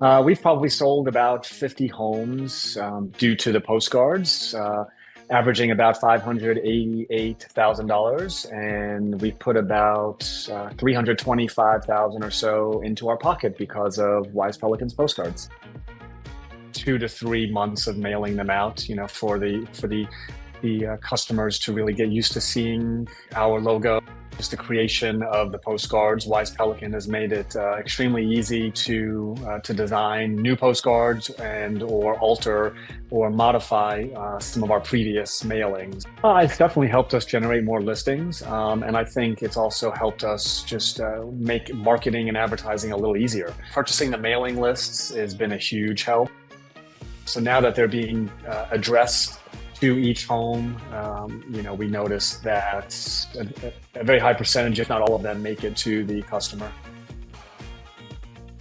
We've probably sold about 50 homes due to the postcards, averaging about $588,000, and we put about 325,000 or so into our pocket because of Wise Pelican's postcards. 2 to 3 months of mailing them out, for the customers to really get used to seeing our logo. Just the creation of the postcards, Wise Pelican has made it extremely easy to design new postcards and or alter or modify some of our previous mailings. It's definitely helped us generate more listings, and I think it's also helped us just make marketing and advertising a little easier. Purchasing the mailing lists has been a huge help. So now that they're being addressed to each home, we notice that a very high percentage, if not all of them, make it to the customer.